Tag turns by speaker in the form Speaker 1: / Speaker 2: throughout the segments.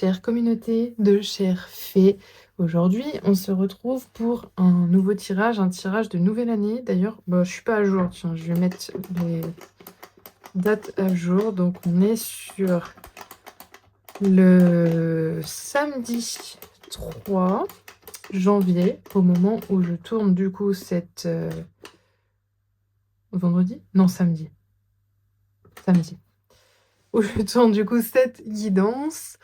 Speaker 1: chère communauté, de chères fées. Aujourd'hui, on se retrouve pour un nouveau tirage, un tirage de nouvelle année. D'ailleurs, bah, je suis pas à jour, tiens, je vais mettre les dates à jour. Donc, on est sur le samedi 3 janvier, au moment où je tourne du coup cette... vendredi? Non, samedi. Samedi. Où je tourne du coup cette guidance.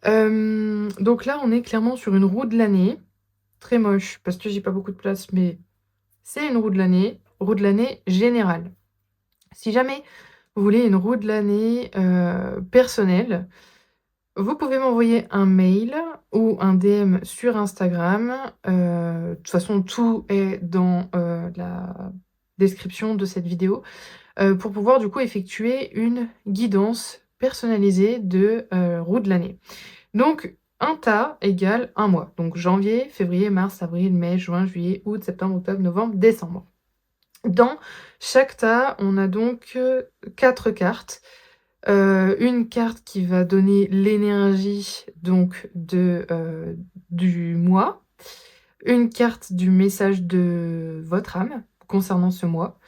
Speaker 1: Donc là, on est clairement sur une roue de l'année. Très moche, parce que j'ai pas beaucoup de place, mais c'est une roue de l'année générale. Si jamais vous voulez une roue de l'année personnelle, vous pouvez m'envoyer un mail ou un DM sur Instagram. De toute façon, tout est dans la description de cette vidéo pour pouvoir du coup effectuer une guidance personnalisée de roue de l'année. Donc, un tas égale un mois. Donc, janvier, février, mars, avril, mai, juin, juillet, août, septembre, octobre, novembre, décembre. Dans chaque tas, on a donc 4 cartes. Une carte qui va donner l'énergie donc du mois. Une carte du message de votre âme concernant ce mois.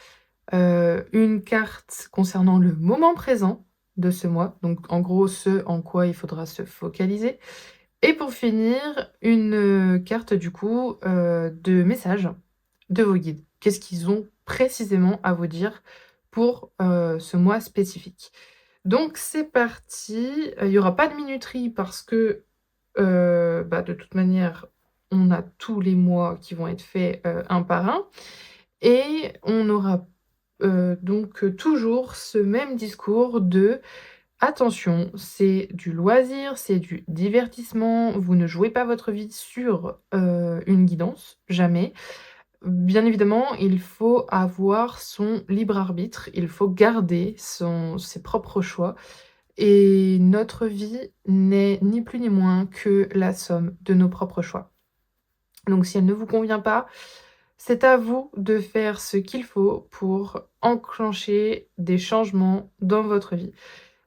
Speaker 1: Une carte concernant le moment présent de ce mois. Donc, en gros, ce en quoi il faudra se focaliser. Et pour finir, une carte du coup, de messages de vos guides. Qu'est-ce qu'ils ont précisément à vous dire pour, ce mois spécifique? Donc c'est parti, il y aura pas de minuterie parce que, bah, de toute manière, on a tous les mois qui vont être faits, un par un et on aura, donc toujours ce même discours de: attention, c'est du loisir, c'est du divertissement, vous ne jouez pas votre vie sur, une guidance, jamais. Bien évidemment, il faut avoir son libre arbitre, il faut garder ses propres choix et notre vie n'est ni plus ni moins que la somme de nos propres choix. Donc si elle ne vous convient pas, c'est à vous de faire ce qu'il faut pour enclencher des changements dans votre vie.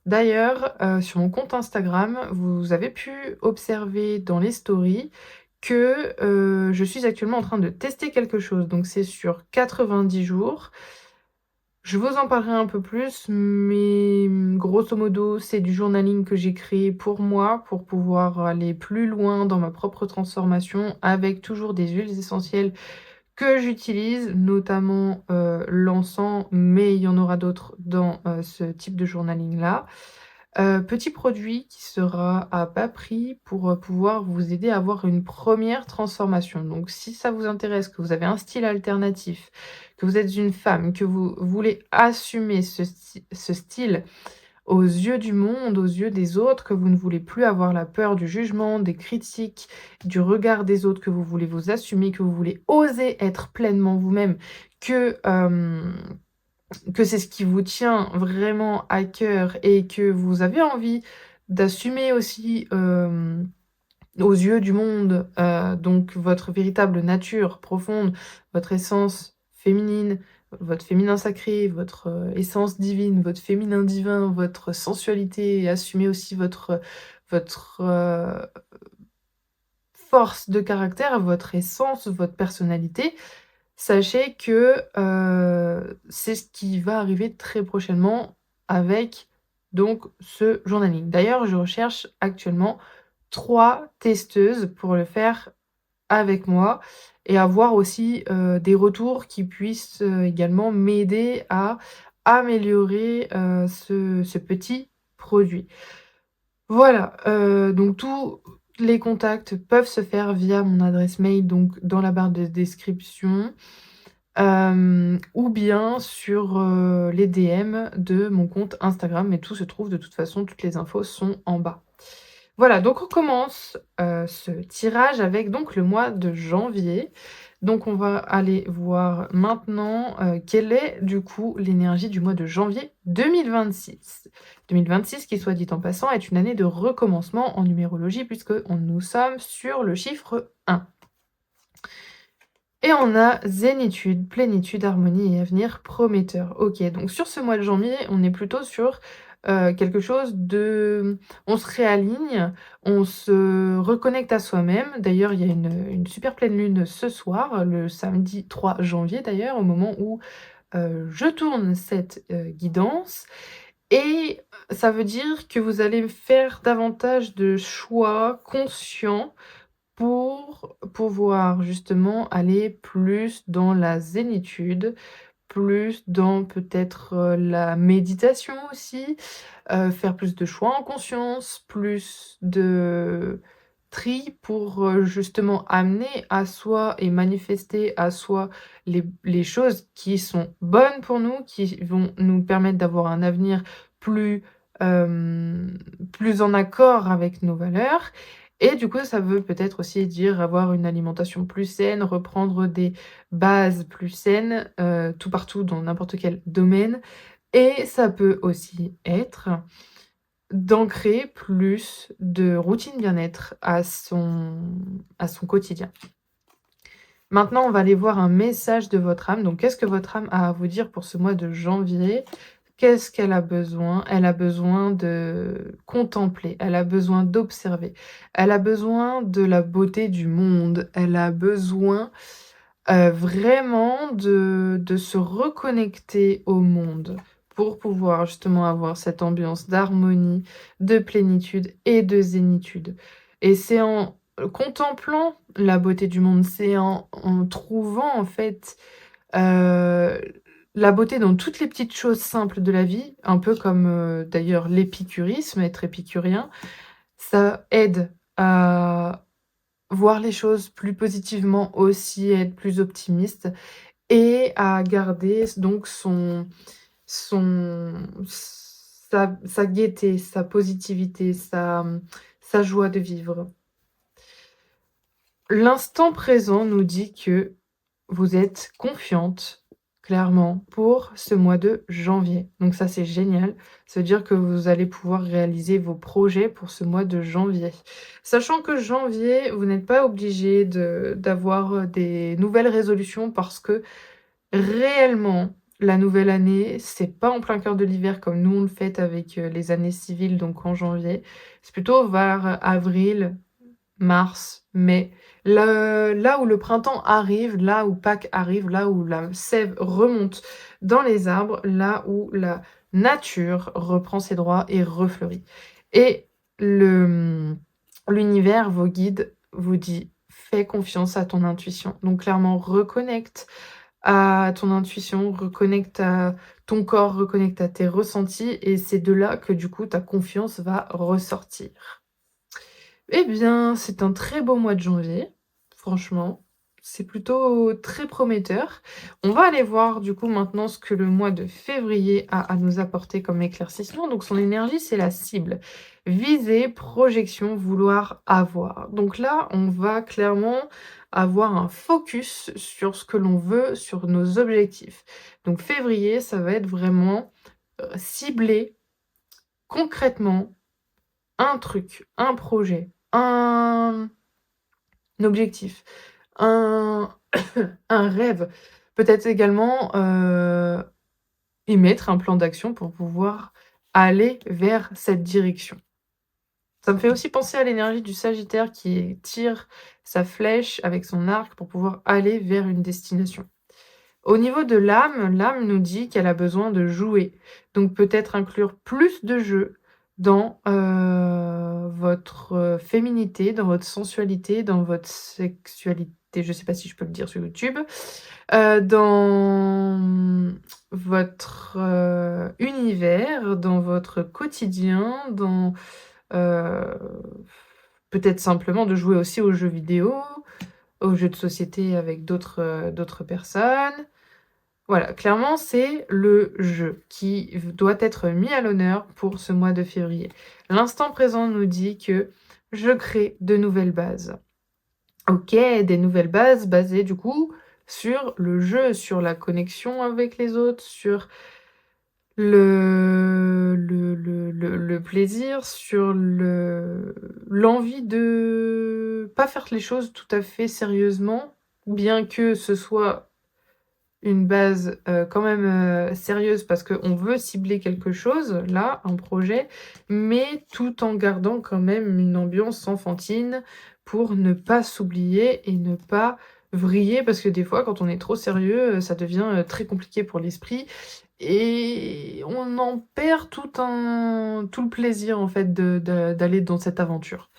Speaker 1: D'ailleurs, sur mon compte Instagram, vous avez pu observer dans les stories que, je suis actuellement en train de tester quelque chose. Donc c'est sur 90 jours. Je vous en parlerai un peu plus, mais grosso modo, c'est du journaling que j'ai créé pour moi, pour pouvoir aller plus loin dans ma propre transformation avec toujours des huiles essentielles que j'utilise, notamment, l'encens, mais il y en aura d'autres dans, ce type de journaling-là. Petit produit qui sera à bas prix pour, pouvoir vous aider à avoir une première transformation. Donc si ça vous intéresse, que vous avez un style alternatif, que vous êtes une femme, que vous voulez assumer ce style aux yeux du monde, aux yeux des autres, que vous ne voulez plus avoir la peur du jugement, des critiques, du regard des autres, que vous voulez vous assumer, que vous voulez oser être pleinement vous-même, que, que c'est ce qui vous tient vraiment à cœur et que vous avez envie d'assumer aussi, aux yeux du monde, donc votre véritable nature profonde, votre essence féminine, votre féminin sacré, votre, essence divine, votre féminin divin, votre sensualité et assumer aussi votre, force de caractère, votre essence, votre personnalité. Sachez que, c'est ce qui va arriver très prochainement avec donc ce journaling. D'ailleurs, je recherche actuellement 3 testeuses pour le faire avec moi et avoir aussi, des retours qui puissent, également m'aider à améliorer, ce petit produit. Voilà, donc tous les contacts peuvent se faire via mon adresse mail, donc dans la barre de description. Ou bien sur, les DM de mon compte Instagram, mais tout se trouve de toute façon, toutes les infos sont en bas. Voilà, donc on commence, ce tirage avec donc le mois de janvier. Donc on va aller voir maintenant, quelle est du coup l'énergie du mois de janvier 2026. 2026 qui, soit dit en passant, est une année de recommencement en numérologie puisque nous sommes sur le chiffre 1. Et on a zénitude, plénitude, harmonie et avenir prometteur. OK, donc sur ce mois de janvier, on est plutôt sur, quelque chose de on se réaligne, on se reconnecte à soi-même. D'ailleurs, il y a une super pleine lune ce soir, le samedi 3 janvier d'ailleurs, au moment où, je tourne cette, guidance et ça veut dire que vous allez faire davantage de choix conscients pour pouvoir justement aller plus dans la zénitude, plus dans peut-être, la méditation aussi, faire plus de choix en conscience, plus de tri pour, justement amener à soi et manifester à soi les choses qui sont bonnes pour nous, qui vont nous permettre d'avoir un avenir plus, hem, plus en accord avec nos valeurs et du coup, ça veut peut-être aussi dire avoir une alimentation plus saine, reprendre des bases plus saines, tout partout dans n'importe quel domaine et ça peut aussi être d'ancrer plus de routine bien-être à son quotidien. Maintenant, on va aller voir un message de votre âme. Donc, qu'est-ce que votre âme a à vous dire pour ce mois de janvier? Qu'est-ce qu'elle a besoin? Elle a besoin de contempler, elle a besoin d'observer, elle a besoin de la beauté du monde, elle a besoin, vraiment de se reconnecter au monde pour pouvoir justement avoir cette ambiance d'harmonie, de plénitude et de zénitude et c'est en contemplant la beauté du monde, c'est en trouvant en fait, heu, la beauté dans toutes les petites choses simples de la vie, un peu comme, d'ailleurs l'épicurisme, être épicurien, ça aide à voir les choses plus positivement aussi, être plus optimiste et à garder donc son sa gaieté, sa positivité, sa joie de vivre. L'instant présent nous dit que vous êtes confiante, clairement, pour ce mois de janvier. Donc ça, c'est génial. Ça veut dire que vous allez pouvoir réaliser vos projets pour ce mois de janvier. Sachant que janvier, vous n'êtes pas obligé d'avoir, des nouvelles résolutions parce que réellement, la nouvelle année, c'est pas en plein cœur de l'hiver comme nous on le fête avec, les années civiles, donc en janvier. C'est plutôt vers avril, mars, mai, là où le printemps arrive, là où Pâques arrive, là où la sève remonte dans les arbres, là où la nature reprend ses droits et refleurit. Et l'univers, vos guides, vous dit: «Fais confiance à ton intuition». Donc clairement, reconnecte à ton intuition, reconnecte à ton corps, reconnecte à tes ressentis et c'est de là que du coup ta confiance va ressortir. Eh bien, c'est un très beau mois de janvier, franchement. C'est plutôt très prometteur. On va aller voir du coup maintenant ce que le mois de février a à nous apporter comme éclaircissement. Donc son énergie, c'est la cible. Viser, projection, vouloir avoir. Donc là, on va clairement avoir un focus sur ce que l'on veut, sur nos objectifs. Donc février, ça va être vraiment cibler concrètement un truc, un projet, un objectif, un un rêve. Peut-être également, émettre un plan d'action pour pouvoir aller vers cette direction. Ça me fait aussi penser à l'énergie du Sagittaire qui tire sa flèche avec son arc pour pouvoir aller vers une destination. Au niveau de l'âme nous dit qu'elle a besoin de jouer, donc peut-être inclure plus de jeux dans, votre, féminité, dans votre sensualité, dans votre sexualité, je sais pas si je peux le dire sur YouTube, dans, votre, univers, dans votre quotidien, dans, heu, peut-être simplement de jouer aussi aux jeux vidéo, aux jeux de société avec d'autres personnes. Voilà, clairement, c'est le jeu qui doit être mis à l'honneur pour ce mois de février. L'instant présent nous dit que je crée de nouvelles bases. OK, des nouvelles bases basées du coup sur le jeu, sur la connexion avec les autres, sur le plaisir, sur l'envie de pas faire les choses tout à fait sérieusement, bien que ce soit une base, quand même, sérieuse parce qu'on veut cibler quelque chose, là, un projet, mais tout en gardant quand même une ambiance enfantine pour ne pas s'oublier et ne pas vriller. Parce que des fois, quand on est trop sérieux, ça devient, très compliqué pour l'esprit et on en perd tout le plaisir, en fait, d'aller dans cette aventure.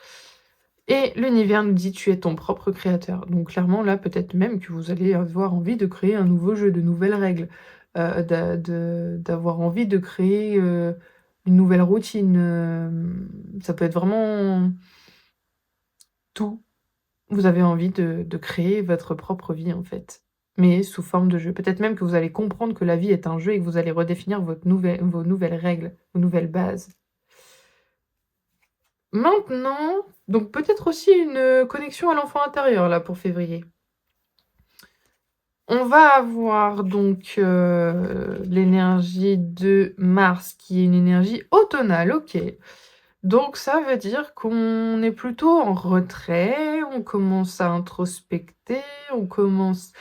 Speaker 1: Et l'univers nous dit: «Tu es ton propre créateur». Donc clairement, là, peut-être même que vous allez avoir envie de créer un nouveau jeu, de nouvelles règles, d'avoir envie de créer, une nouvelle routine, ça peut être vraiment tout. Vous avez envie de créer votre propre vie, en fait, mais sous forme de jeu. Peut-être même que vous allez comprendre que la vie est un jeu et que vous allez redéfinir vos nouvelles règles, vos nouvelles bases. Maintenant, donc peut-être aussi une, connexion à l'enfant intérieur, là, pour février. On va avoir donc, l'énergie de Mars qui est une énergie automnale, OK. Donc ça veut dire qu'on est plutôt en retrait, on commence à introspecter, on commence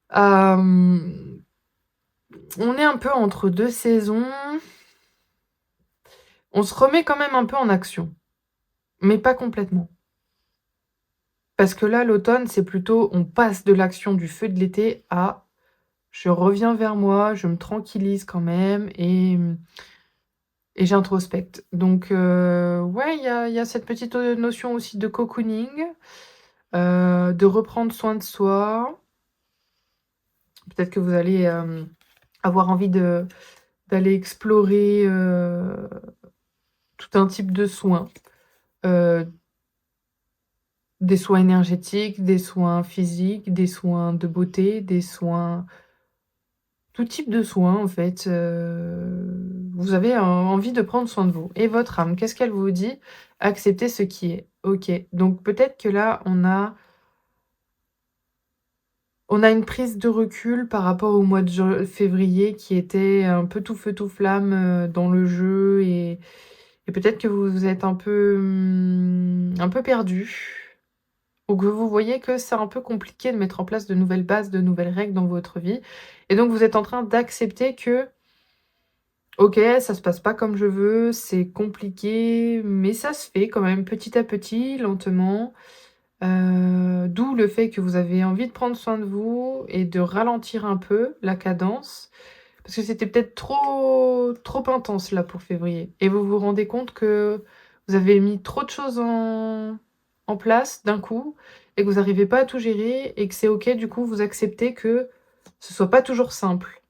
Speaker 1: à, on est un peu entre 2 saisons. On se remet quand même un peu en action, mais pas complètement. Parce que là, l'automne, c'est plutôt on passe de l'action du feu de l'été à: «Je reviens vers moi, je me tranquillise quand même et j'introspecte». Donc ouais, il y a cette petite, notion aussi de cocooning, de reprendre soin de soi. Peut-être que vous allez, avoir envie d'aller explorer, tout un type de soins, heu, des soins énergétiques, des soins physiques, des soins de beauté, des soins tout type de soins en fait, vous avez envie de prendre soin de vous et votre âme, qu'est-ce qu'elle vous dit? Accepter ce qui est. OK, donc peut-être que là, on a une prise de recul par rapport au mois de février qui était un peu tout feu tout flamme, dans le jeu et peut-être que vous vous êtes un peu perdu ou que vous voyez que c'est un peu compliqué de mettre en place de nouvelles bases, de nouvelles règles dans votre vie et donc vous êtes en train d'accepter que OK, ça se passe pas comme je veux, c'est compliqué, mais ça se fait quand même petit à petit, lentement. D'où le fait que vous avez envie de prendre soin de vous et de ralentir un peu la cadence, parce que c'était peut-être trop intense là pour février et vous vous rendez compte que vous avez mis trop de choses en place d'un coup et que vous n'arrivez pas à tout gérer et que c'est OK du coup vous acceptez que ce soit pas toujours simple.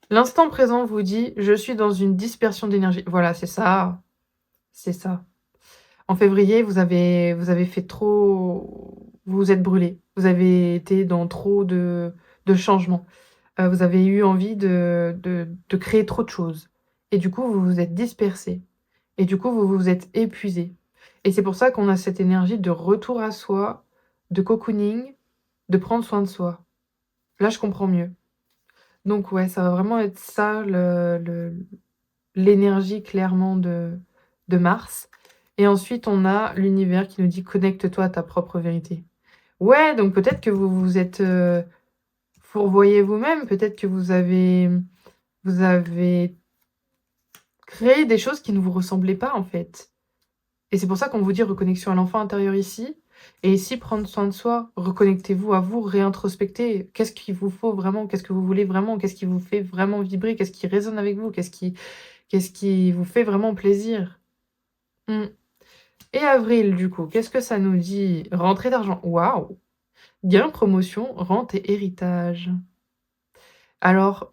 Speaker 1: L'instant présent vous dit: «Je suis dans une dispersion d'énergie». Voilà, c'est ça, c'est ça. En février, vous avez fait trop vous vous êtes brûlé. Vous avez été dans trop de changements. Vous avez eu envie de créer trop de choses et du coup, vous vous êtes dispersé et du coup, vous vous êtes épuisé et c'est pour ça qu'on a cette énergie de retour à soi, de cocooning, de prendre soin de soi. Là, je comprends mieux. Donc ouais, ça va vraiment être ça l'énergie clairement de Mars et ensuite on a l'univers qui nous dit: «Connecte-toi à ta propre vérité». Ouais, donc peut-être que vous vous êtes, fourvoyé vous-même, peut-être que vous avez créé des choses qui ne vous ressemblaient pas, en fait et c'est pour ça qu'on vous dit reconnexion à l'enfant intérieur ici et ici prendre soin de soi. Reconnectez-vous à vous, réintrospectez. Qu'est-ce qu'il vous faut vraiment? Qu'est-ce que vous voulez vraiment? Qu'est-ce qui vous fait vraiment vibrer? Qu'est-ce qui résonne avec vous? Qu'est-ce qui vous fait vraiment plaisir? Mmh. Et avril, du coup, qu'est-ce que ça nous dit? Rentrée d'argent. Waouh! Gain, promotion, rente et héritage. Alors,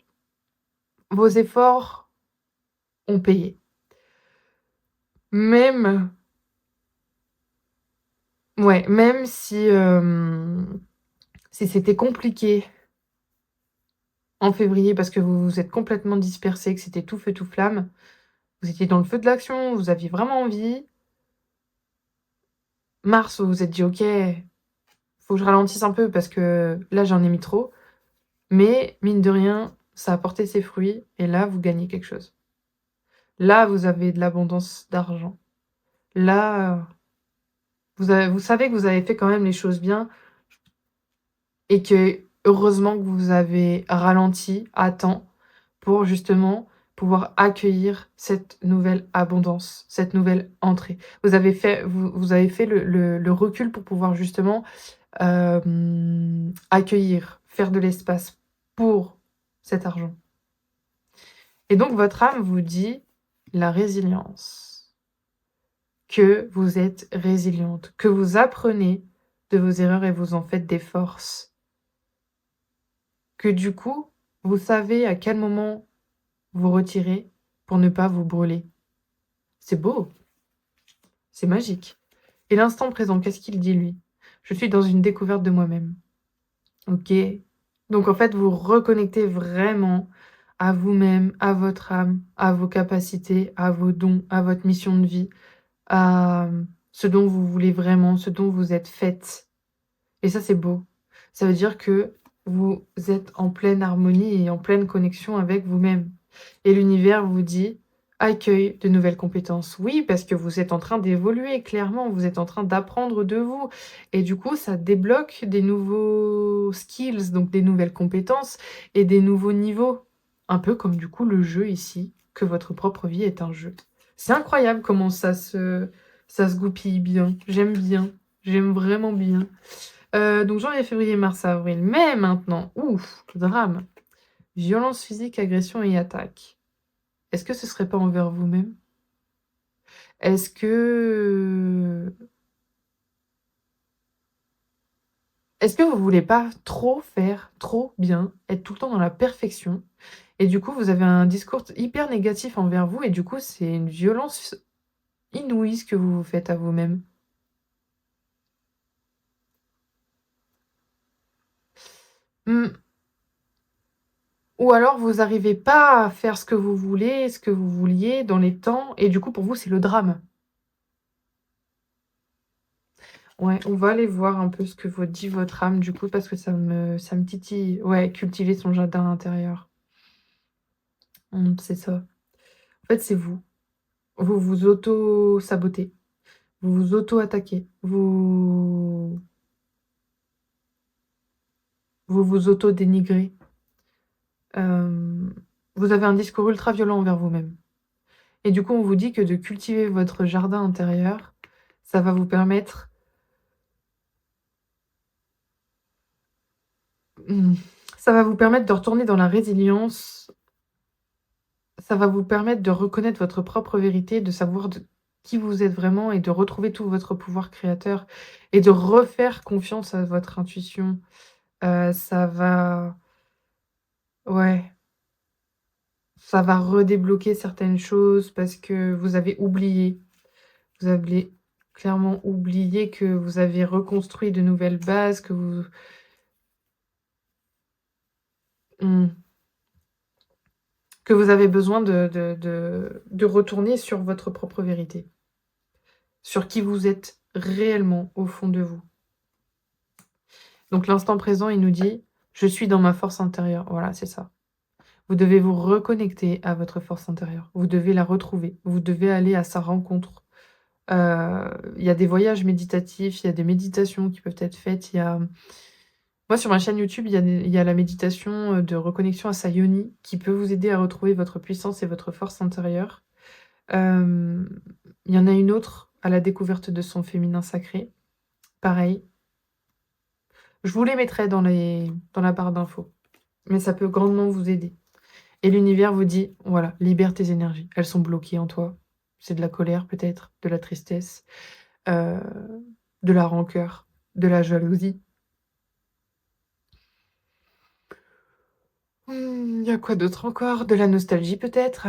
Speaker 1: vos efforts ont payé. Même ouais, même si c'était compliqué en février parce que vous vous êtes complètement dispersés, que c'était tout feu, tout flamme, vous étiez dans le feu de l'action, vous aviez vraiment envie. Mars, vous vous êtes dit: «OK, faut que je ralentisse un peu parce que là, j'en ai mis trop». Mais mine de rien, ça a porté ses fruits et là, vous gagnez quelque chose. Là, vous avez de l'abondance d'argent. Là, vous savez que vous avez fait quand même les choses bien. et que heureusement que vous avez ralenti à temps pour justement pouvoir accueillir cette nouvelle abondance, cette nouvelle entrée. Vous avez fait le recul pour pouvoir justement, accueillir, faire de l'espace pour cet argent. Et donc votre âme vous dit la résilience, que vous êtes résiliente, que vous apprenez de vos erreurs et vous en faites des forces. Que du coup, vous savez à quel moment vous retirer pour ne pas vous brûler. C'est beau, c'est magique. Et l'instant présent, qu'est-ce qu'il dit lui? Je suis dans une découverte de moi-même. OK. Donc en fait, vous reconnectez vraiment à vous-même, à votre âme, à vos capacités, à vos dons, à votre mission de vie, à ce dont vous voulez vraiment, ce dont vous êtes faite. Et ça, c'est beau. Ça veut dire que vous êtes en pleine harmonie et en pleine connexion avec vous-même. Et l'univers vous dit: «Accueille de nouvelles compétences». Oui, parce que vous êtes en train d'évoluer, clairement, vous êtes en train d'apprendre de vous et du coup, ça débloque des nouveaux skills, donc des nouvelles compétences et des nouveaux niveaux. Un peu comme, du coup, le jeu ici, que votre propre vie est un jeu. C'est incroyable comment ça se goupille bien, j'aime vraiment bien. Donc janvier, février, mars, avril, mai maintenant, ouf, le drame. Violence physique, agression et attaque. Est-ce que ce serait pas envers vous-même? Est-ce que est-ce que vous voulez pas trop faire, trop bien, être tout le temps dans la perfection et du coup, vous avez un discours hyper négatif envers vous et du coup, c'est une violence inouïe ce que vous vous faites à vous-même? Mmh. Ou alors vous arrivez pas à faire ce que vous voulez, ce que vous vouliez dans les temps et du coup, pour vous, c'est le drame? Ouais, on va aller voir un peu ce que vous dit votre âme du coup parce que ça me titille. Ouais, cultiver son jardin intérieur. C'est ça. En fait, c'est vous. Vous vous auto-sabotez, vous vous auto-attaquez, vous auto-dénigrez. Hem, vous avez un discours ultra violent envers vous-même et du coup, on vous dit que de cultiver votre jardin intérieur, ça va vous permettre, mmh, ça va vous permettre de retourner dans la résilience. Ça va vous permettre de reconnaître votre propre vérité, de savoir de qui vous êtes vraiment et de retrouver tout votre pouvoir créateur et de refaire confiance à votre intuition. Ça va ouais, ça va redébloquer certaines choses parce que vous avez oublié. Vous avez clairement oublié que vous avez reconstruit de nouvelles bases, que vous mmh, que vous avez besoin de retourner sur votre propre vérité, sur qui vous êtes réellement au fond de vous. Donc l'instant présent, il nous dit: «Je suis dans ma force intérieure». Voilà, c'est ça. Vous devez vous reconnecter à votre force intérieure. Vous devez la retrouver. Vous devez aller à sa rencontre. Il y a des voyages méditatifs, il y a des méditations qui peuvent être faites. Moi, sur ma chaîne YouTube, il y a la méditation, de reconnexion à sa yoni qui peut vous aider à retrouver votre puissance et votre force intérieure. Hem, il y en a une autre, à la découverte de son féminin sacré. Pareil, je vous les mettrai dans la barre d'infos, mais ça peut grandement vous aider. Et l'univers vous dit: «Voilà, libère tes énergies. Elles sont bloquées en toi». C'est de la colère peut-être, de la tristesse, heu, de la rancœur, de la jalousie. Il y a quoi d'autre encore? De la nostalgie peut-être?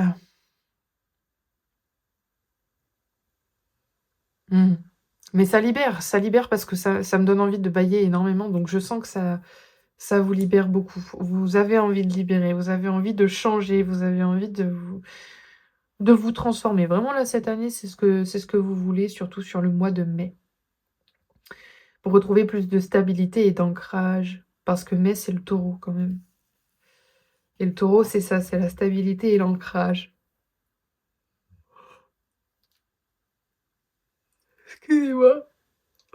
Speaker 1: Mmh. Mais ça libère parce que ça me donne envie de bâiller énormément, donc je sens que ça vous libère beaucoup. Vous avez envie de libérer, vous avez envie de changer, vous avez envie de vous transformer. Vraiment là, cette année, c'est ce que vous voulez, surtout sur le mois de mai. Pour retrouver plus de stabilité et d'ancrage, parce que mai, c'est le Taureau quand même et le Taureau, c'est ça, c'est la stabilité et l'ancrage. Excusez-moi.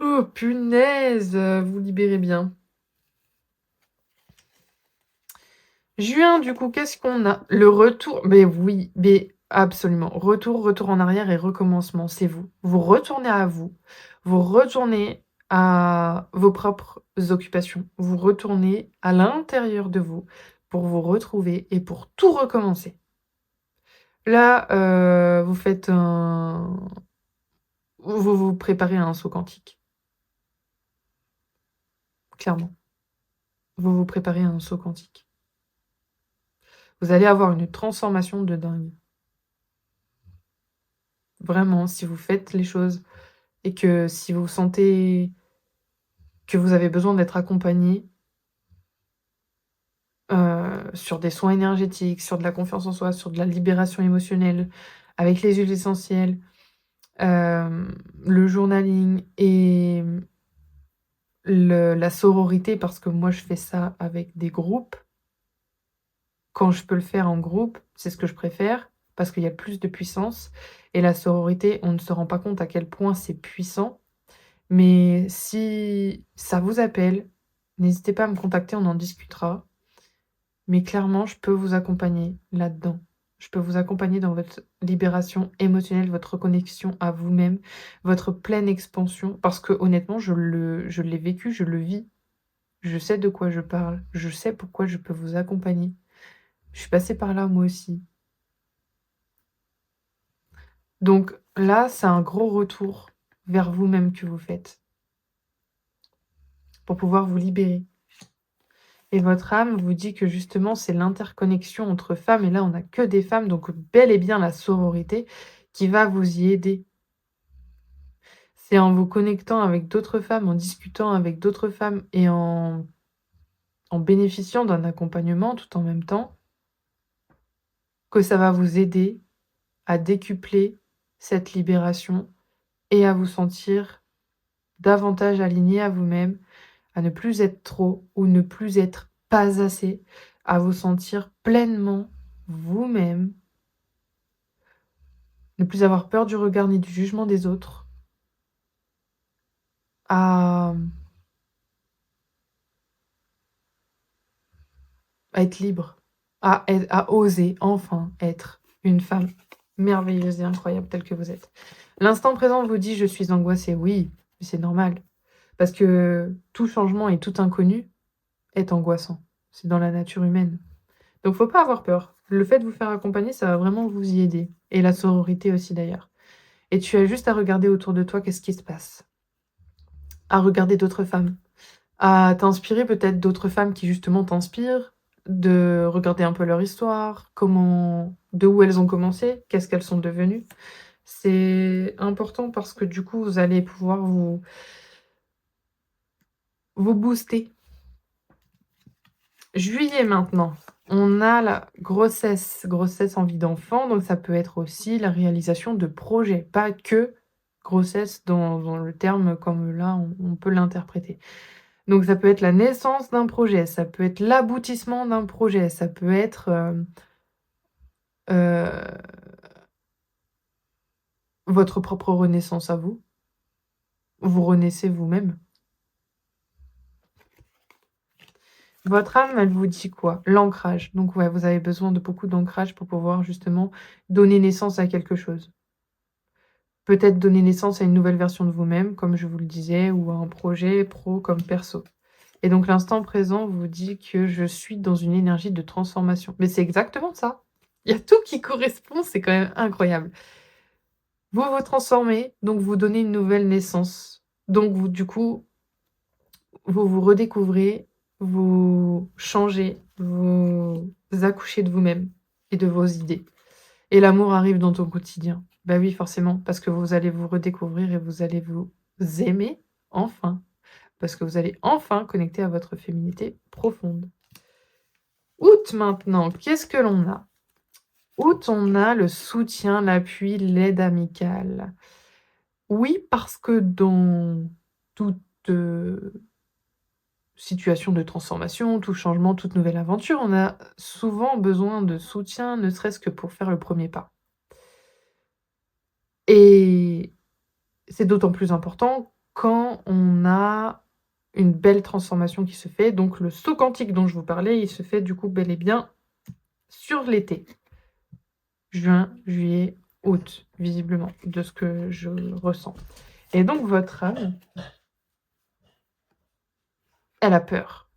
Speaker 1: Oh punaise, vous libérez bien. Juin, du coup, qu'est-ce qu'on a? Le retour, mais oui, mais absolument. Retour en arrière et recommencement, c'est vous. Vous retournez à vous. Vous retournez à vos propres occupations. Vous retournez à l'intérieur de vous pour vous retrouver et pour tout recommencer. Là, vous faites un vous vous préparez à un saut quantique, clairement. Vous vous préparez à un saut quantique. Vous allez avoir une transformation de dingue. Vraiment, si vous faites les choses et que si vous sentez que vous avez besoin d'être accompagné, sur des soins énergétiques, sur de la confiance en soi, sur de la libération émotionnelle, avec les huiles essentielles, le journaling et le la sororité, parce que moi je fais ça avec des groupes. Quand je peux le faire en groupe, c'est ce que je préfère, parce qu'il y a plus de puissance et la sororité, on ne se rend pas compte à quel point c'est puissant. Mais si ça vous appelle, n'hésitez pas à me contacter, on en discutera. Mais clairement, je peux vous accompagner là-dedans. Je peux vous accompagner dans votre libération émotionnelle, votre reconnexion à vous-même, votre pleine expansion. Parce que honnêtement, je l'ai vécu, je le vis. Je sais de quoi je parle. Je sais pourquoi je peux vous accompagner. Je suis passée par là moi aussi. Donc là, c'est un gros retour vers vous-même que vous faites pour pouvoir vous libérer. Et votre âme vous dit que justement, c'est l'interconnexion entre femmes, et là, on n'a que des femmes, donc bel et bien la sororité qui va vous y aider. C'est en vous connectant avec d'autres femmes, en discutant avec d'autres femmes et en bénéficiant d'un accompagnement tout en même temps, que ça va vous aider à décupler cette libération et à vous sentir davantage aligné à vous-même, à ne plus être trop ou ne plus être pas assez, à vous sentir pleinement vous-même, ne plus avoir peur du regard ni du jugement des autres, à être libre, à oser enfin être une femme merveilleuse et incroyable telle que vous êtes. L'instant présent vous dit: «Je suis angoissée». Oui, mais c'est normal, parce que tout changement et tout inconnu est angoissant. C'est dans la nature humaine. Donc faut pas avoir peur. Le fait de vous faire accompagner, ça va vraiment vous y aider, et la sororité aussi d'ailleurs. Et tu as juste à regarder autour de toi qu'est-ce qui se passe, à regarder d'autres femmes, à t'inspirer peut-être d'autres femmes qui justement t'inspirent, de regarder un peu leur histoire, comment de où elles ont commencé, qu'est-ce qu'elles sont devenues. C'est important parce que du coup, vous allez pouvoir vous booster. Juillet maintenant, on a la grossesse en vie d'enfant, donc ça peut être aussi la réalisation de projets, pas que grossesse dans le terme comme là on peut l'interpréter. Donc ça peut être la naissance d'un projet, ça peut être l'aboutissement d'un projet, ça peut être, heu, votre propre renaissance à vous. Vous renaissez vous-même. Votre âme, elle vous dit quoi? L'ancrage. Donc ouais, vous avez besoin de beaucoup d'ancrage pour pouvoir justement donner naissance à quelque chose. Peut-être donner naissance à une nouvelle version de vous-même, comme je vous le disais, ou à un projet pro comme perso. Et donc l'instant présent vous dit que je suis dans une énergie de transformation. Mais c'est exactement ça. Il y a tout qui correspond, c'est quand même incroyable. Vous vous transformez, donc vous donnez une nouvelle naissance. Donc vous, du coup, vous vous redécouvrez, vous changez, vous accouchez de vous-même et de vos idées. Et l'amour arrive dans ton quotidien. Bah oui, forcément, parce que vous allez vous redécouvrir et vous allez vous aimer, enfin. Parce que vous allez enfin connecter à votre féminité profonde. Août maintenant, qu'est-ce que l'on a? Août, on a le soutien, l'appui, l'aide amicale. Oui, parce que dans toute, situation de transformation, tout changement, toute nouvelle aventure, on a souvent besoin de soutien, ne serait-ce que pour faire le premier pas. Et c'est d'autant plus important quand on a une belle transformation qui se fait. Donc le saut quantique dont je vous parlais, il se fait du coup bel et bien sur l'été. Juin, juillet, août, visiblement, de ce que je ressens. Et donc votre âme, elle a peur.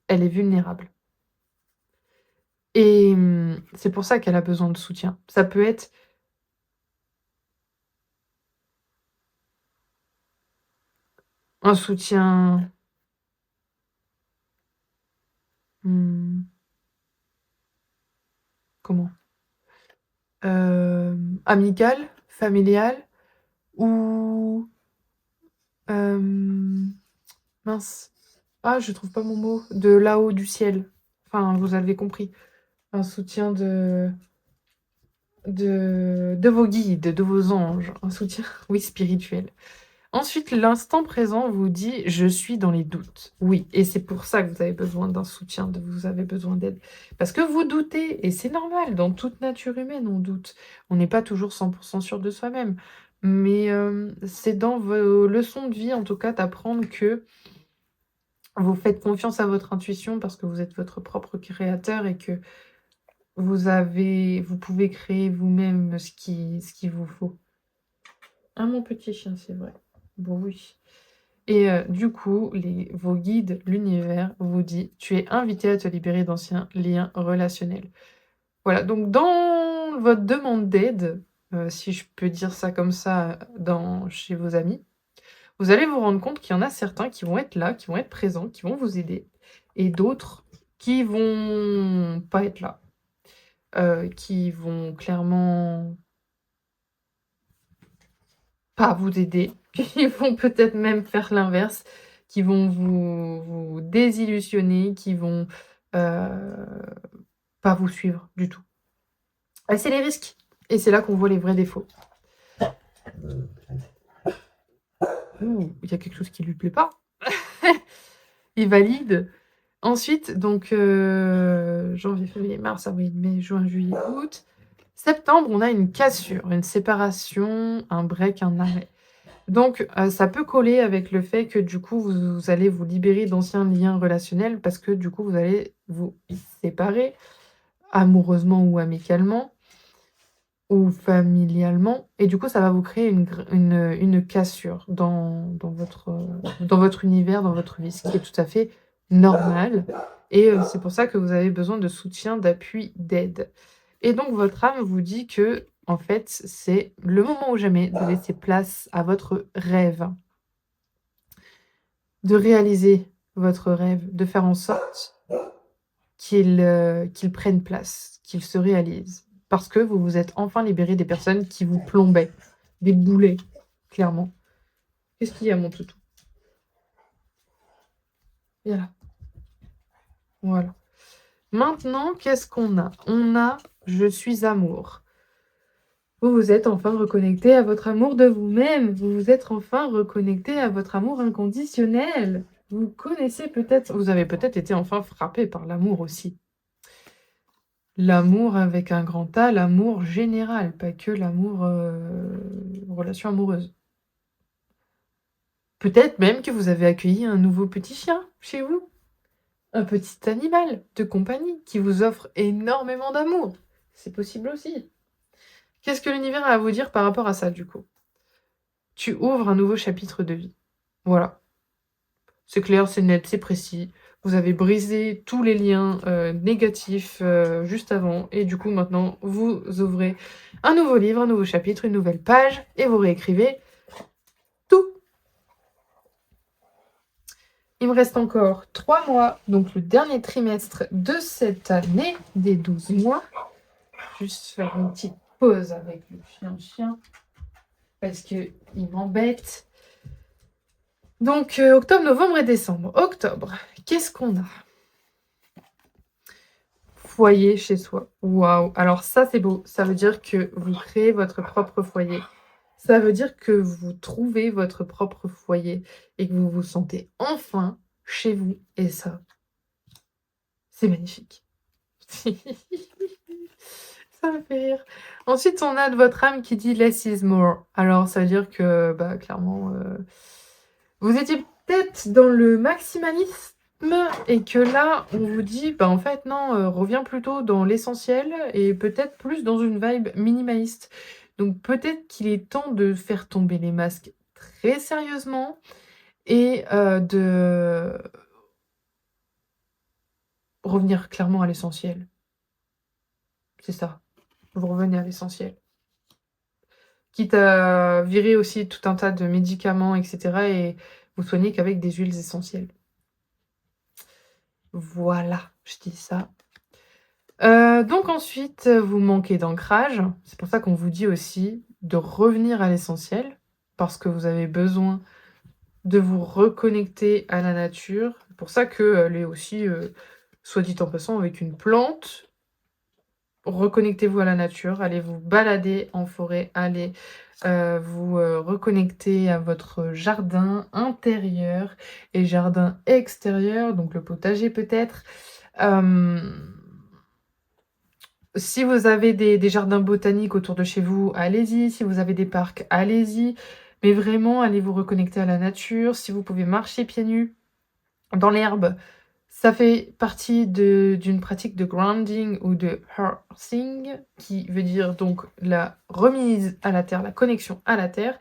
Speaker 1: Elle est vulnérable. Et c'est pour ça qu'elle a besoin de soutien. Ça peut être un soutien, comment? Amical, familial ou mince, ah je trouve pas mon mot, de là-haut du ciel. Enfin, vous avez compris. Un soutien de vos guides, de vos anges, un soutien, oui, spirituel. Ensuite, l'instant présent vous dit: «Je suis dans les doutes». Oui, et c'est pour ça que vous avez besoin d'un soutien, vous avez besoin d'aide. Parce que vous doutez et c'est normal, dans toute nature humaine, on doute. On n'est pas toujours 100 sûr de soi-même. Mais, c'est dans vos leçons de vie, en tout cas, d'apprendre que vous faites confiance à votre intuition parce que vous êtes votre propre créateur et que vous pouvez créer vous-même ce qu'il vous faut. Ah, mon petit chien, c'est vrai. Bon, oui. Et du coup, vos guides, l'univers, vous dit: «Tu es invité à te libérer d'anciens liens relationnels». Voilà, donc dans votre demande d'aide, si je peux dire ça comme ça, chez vos amis, vous allez vous rendre compte qu'il y en a certains qui vont être là, qui vont être présents, qui vont vous aider et d'autres qui vont pas être là, qui vont clairement pas vous aider, qui vont peut-être même faire l'inverse, qui vont vous désillusionner, qui vont, heu, pas vous suivre du tout. Ah, c'est les risques et c'est là qu'on voit les vrais défauts. Ouh, il y a quelque chose qui lui plaît pas. Il valide. Ensuite donc janvier, février, mars, avril, mai, juin, juillet, août. Septembre, on a une cassure, une séparation, un break, un arrêt. Donc, ça peut coller avec le fait que du coup, vous allez vous libérer d'anciens liens relationnels parce que du coup, vous allez vous séparer, amoureusement ou amicalement ou familialement et du coup, ça va vous créer une cassure dans votre univers, dans votre vie, ce qui est tout à fait normal et c'est pour ça que vous avez besoin de soutien, d'appui, d'aide et donc votre âme vous dit que en fait, c'est le moment ou jamais de laisser place à votre rêve. De réaliser votre rêve, de faire en sorte qu'il prenne place, qu'il se réalise. Parce que vous vous êtes enfin libéré des personnes qui vous plombaient, des boulets, clairement. Qu'est-ce qu'il y a, mon toutou? Viens là. Voilà. Maintenant, qu'est-ce qu'on a? On a «Je suis amour». Vous vous êtes enfin reconnecté à votre amour de vous-même. Vous vous êtes enfin reconnecté à votre amour inconditionnel. Vous connaissez peut-être vous avez peut-être été enfin frappé par l'amour aussi. L'amour avec un grand A, l'amour général, pas que l'amour, relation amoureuse. Peut-être même que vous avez accueilli un nouveau petit chien chez vous, un petit animal de compagnie qui vous offre énormément d'amour. C'est possible aussi. Qu'est-ce que l'univers a à vous dire par rapport à ça, du coup? Tu ouvres un nouveau chapitre de vie. Voilà. C'est clair, c'est net, c'est précis. Vous avez brisé tous les liens, négatifs, juste avant et du coup maintenant vous ouvrez un nouveau livre, un nouveau chapitre, une nouvelle page et vous réécrivez tout. Il me reste encore 3 mois, donc le dernier trimestre de cette année, des 12 mois. Juste faire une petite pause avec le chien parce qu'il m'embête. Donc octobre, novembre et décembre. Octobre, qu'est-ce qu'on a? Foyer chez soi. Waouh! Alors ça, c'est beau. Ça veut dire que vous créez votre propre foyer. Ça veut dire que vous trouvez votre propre foyer et que vous vous sentez enfin chez vous et ça, c'est magnifique. Ça me fait rire. Ensuite, on a de votre âme qui dit: «Less is more». Alors ça veut dire que, bah, clairement, vous étiez peut-être dans le maximalisme et que là, on vous dit: «Bah, en fait, non, reviens plutôt dans l'essentiel et peut-être plus dans une vibe minimaliste». Donc peut-être qu'il est temps de faire tomber les masques très sérieusement et de revenir clairement à l'essentiel. C'est ça, vous revenez à l'essentiel. Quitte à virer aussi tout un tas de médicaments et cetera et vous soigner qu'avec des huiles essentielles. Voilà, je dis ça. Donc ensuite, vous manquez d'ancrage. C'est pour ça qu'on vous dit aussi de revenir à l'essentiel, parce que vous avez besoin de vous reconnecter à la nature. C'est pour ça qu'elle est aussi, soit dit en passant, avec une plante. Reconnectez-vous à la nature, allez vous balader en forêt, allez, vous, reconnecter à votre jardin intérieur et jardin extérieur, donc le potager peut-être. Hem, si vous avez des jardins botaniques autour de chez vous, allez-y. Si vous avez des parcs, allez-y. Mais vraiment, allez vous reconnecter à la nature. Si vous pouvez marcher pieds nus dans l'herbe, ça fait partie d'une pratique de grounding ou de earthing, qui veut dire donc la remise à la terre, la connexion à la terre,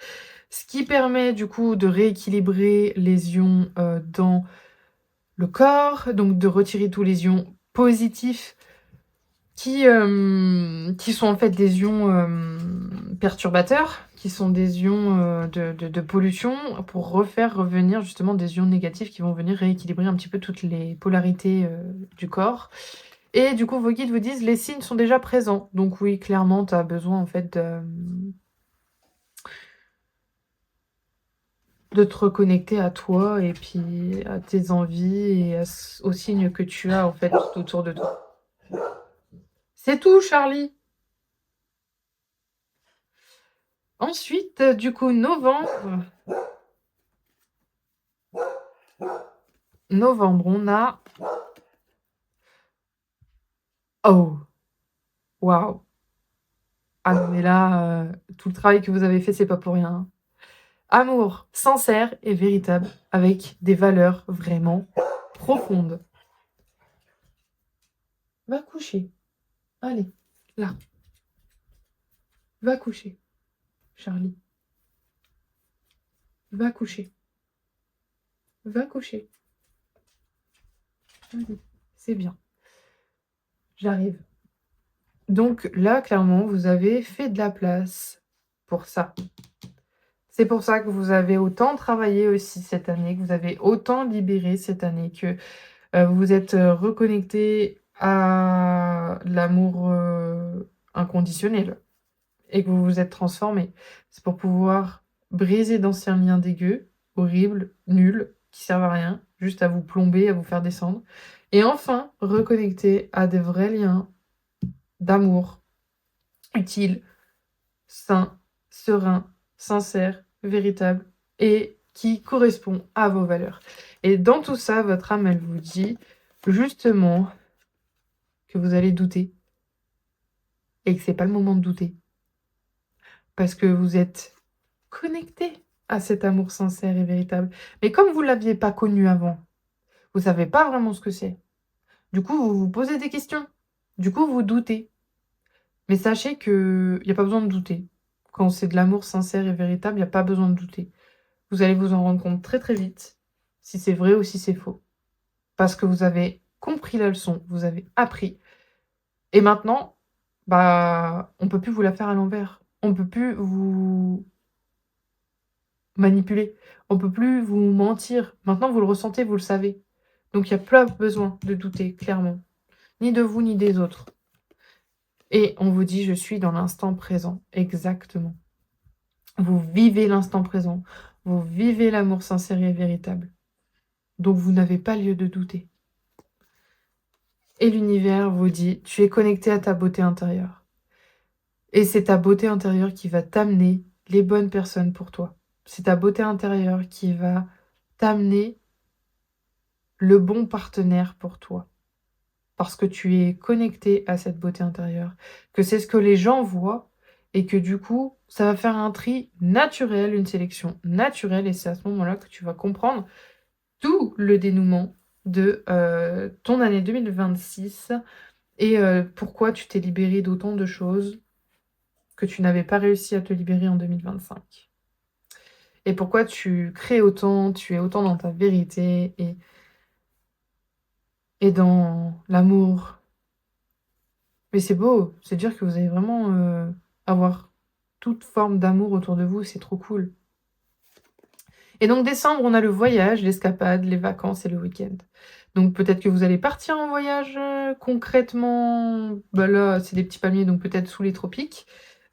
Speaker 1: ce qui permet du coup de rééquilibrer les ions, dans le corps, donc de retirer tous les ions positifs qui sont en fait des ions, perturbateurs, qui sont des ions, de pollution pour refaire revenir justement des ions négatifs qui vont venir rééquilibrer un petit peu toutes les polarités, du corps et du coup, vos guides vous disent: «Les signes sont déjà présents». Donc oui, clairement, tu as besoin en fait de te reconnecter à toi et puis à tes envies et aux signes que tu as en fait tout autour de toi. C'est tout Charlie! Ensuite, du coup, novembre, on a oh! Waouh! Ah non, mais là, tout le travail que vous avez fait, c'est pas pour rien, hein. Amour sincère et véritable avec des valeurs vraiment profondes. Va coucher. Allez, là. Va coucher, Charlie. Va coucher. Va coucher. Allez, c'est bien. J'arrive. Donc là, clairement, vous avez fait de la place pour ça. C'est pour ça que vous avez autant travaillé aussi cette année, que vous avez autant libéré cette année, que, vous vous êtes, reconnectés à l'amour, inconditionnel et que vous vous êtes transformés. C'est pour pouvoir briser d'anciens liens dégueux, horribles, nuls, qui servent à rien, juste à vous plomber, à vous faire descendre et enfin reconnecter à des vrais liens d'amour, utiles, sains, sereins, sincères, véritables et qui correspond à vos valeurs. Et dans tout ça, votre âme, elle vous dit justement que vous allez douter et que c'est pas le moment de douter. Parce que vous êtes connecté à cet amour sincère et véritable. Mais comme vous ne l'aviez pas connu avant, vous savez pas vraiment ce que c'est. Du coup, vous vous posez des questions. Du coup, vous doutez. Mais sachez qu'il y a pas besoin de douter. Quand c'est de l'amour sincère et véritable, il y a pas besoin de douter. Vous allez vous en rendre compte très, très vite, si c'est vrai ou si c'est faux. Parce que vous avez compris la leçon, vous avez appris et maintenant, bah, on peut plus vous la faire à l'envers. On peut plus vous manipuler, on peut plus vous mentir. Maintenant, vous le ressentez, vous le savez. Donc il y a pas besoin de douter, clairement, ni de vous ni des autres et on vous dit: «Je suis dans l'instant présent». Exactement. Vous vivez l'instant présent, vous vivez l'amour sincère et véritable. Donc vous n'avez pas lieu de douter. Et l'univers vous dit: «Tu es connecté à ta beauté intérieure». Et c'est ta beauté intérieure qui va t'amener les bonnes personnes pour toi. C'est ta beauté intérieure qui va t'amener le bon partenaire pour toi. Parce que tu es connecté à cette beauté intérieure, que c'est ce que les gens voient et que du coup, ça va faire un tri naturel, une sélection naturelle et c'est à ce moment-là que tu vas comprendre tout le dénouement de, ton année 2026 et pourquoi tu t'es libéré d'autant de choses que tu n'avais pas réussi à te libérer en 2025. Et pourquoi tu crées autant, tu es autant dans ta vérité et dans l'amour. Mais c'est beau, c'est dire que vous allez vraiment, avoir toute forme d'amour autour de vous, c'est trop cool. Et donc décembre, on a le voyage, l'escapade, les vacances et le week-end. Donc peut-être que vous allez partir en voyage, concrètement, bah, là, c'est des petits palmiers, donc peut-être sous les tropiques,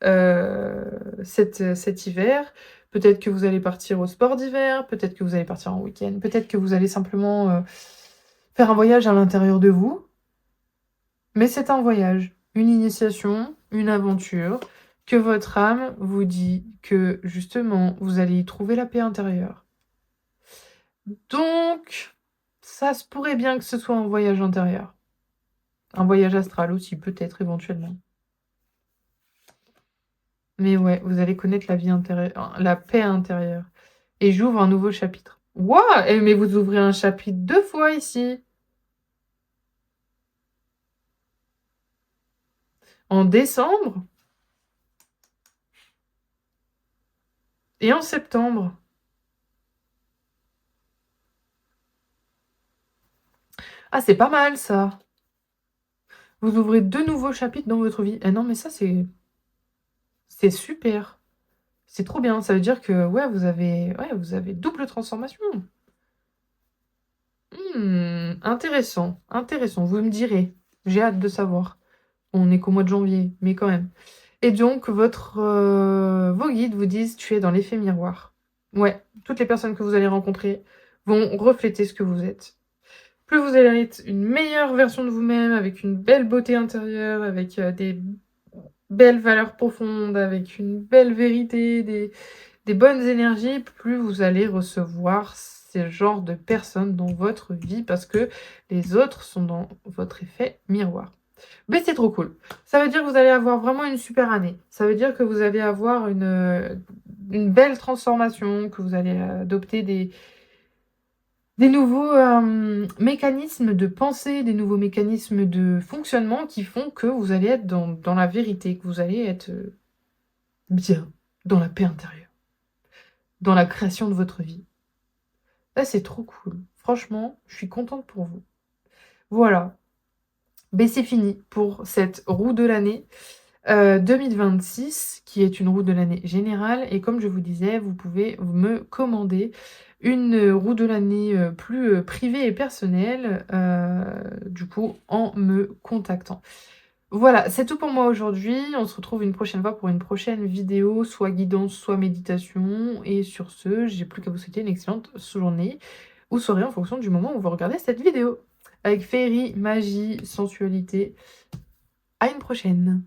Speaker 1: cet hiver. Peut-être que vous allez partir au sport d'hiver, peut-être que vous allez partir en week-end, peut-être que vous allez simplement, faire un voyage à l'intérieur de vous. Mais c'est un voyage, une initiation, une aventure, que votre âme vous dit que justement, vous allez y trouver la paix intérieure. Donc, ça se pourrait bien que ce soit un voyage intérieur. Un voyage astral aussi, peut-être, éventuellement. Mais ouais, vous allez connaître la vie intérieure, la paix intérieure. Et j'ouvre un nouveau chapitre. Waouh! Mais vous ouvrez un chapitre 2 fois ici. En décembre et en septembre. Ah, c'est pas mal ça. Vous ouvrez 2 nouveaux chapitres dans votre vie. Eh non, mais ça, c'est super. C'est trop bien. Ça veut dire que, ouais, vous avez double transformation. Intéressant, intéressant. Vous me direz. J'ai hâte de savoir. On est qu'au mois de janvier, mais quand même. Et donc, vos guides vous disent: «Tu es dans l'effet miroir». Ouais, toutes les personnes que vous allez rencontrer vont refléter ce que vous êtes. Plus vous allez être une meilleure version de vous-même, avec une belle beauté intérieure, avec, des belles valeurs profondes, avec une belle vérité, des bonnes énergies, plus vous allez recevoir ce genre de personnes dans votre vie parce que les autres sont dans votre effet miroir. Mais c'est trop cool. Ça veut dire que vous allez avoir vraiment une super année. Ça veut dire que vous allez avoir une belle transformation, que vous allez adopter des nouveaux mécanismes de pensée, des nouveaux mécanismes de fonctionnement qui font que vous allez être dans la vérité, que vous allez être bien, dans la paix intérieure, dans la création de votre vie. Là, c'est trop cool. Franchement, je suis contente pour vous. Voilà. Ben, c'est fini pour cette roue de l'année 2026, qui est une roue de l'année générale. Et comme je vous disais, vous pouvez me commander une roue de l'année plus privée et personnelle, du coup, en me contactant. Voilà, c'est tout pour moi aujourd'hui. On se retrouve une prochaine fois pour une prochaine vidéo, soit guidance, soit méditation. Et sur ce, j'ai plus qu'à vous souhaiter une excellente journée ou soirée en fonction du moment où vous regardez cette vidéo. Avec féerie, magie, sensualité. À une prochaine.